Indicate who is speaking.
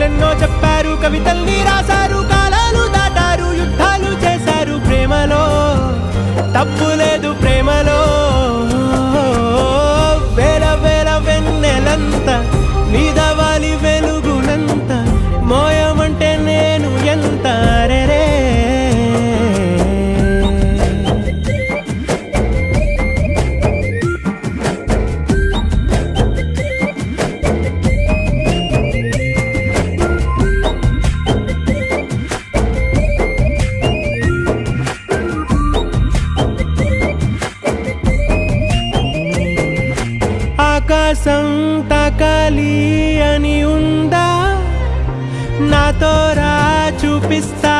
Speaker 1: కథలెన్నో చెప్పారు, కవితల్ని రాశారు, కాలాలు దాటారు, యుద్ధాలు చేశారు. ప్రేమలో తప్పు లేదు, ప్రేమలో వేల వేల వెన్నెలంత నీదవాలి వెలుగునంత, మోయమంటే నేను ఎంత రే. ఆకాశం తాకాలి అని ఉందా, నాతో రా చూపిస్తా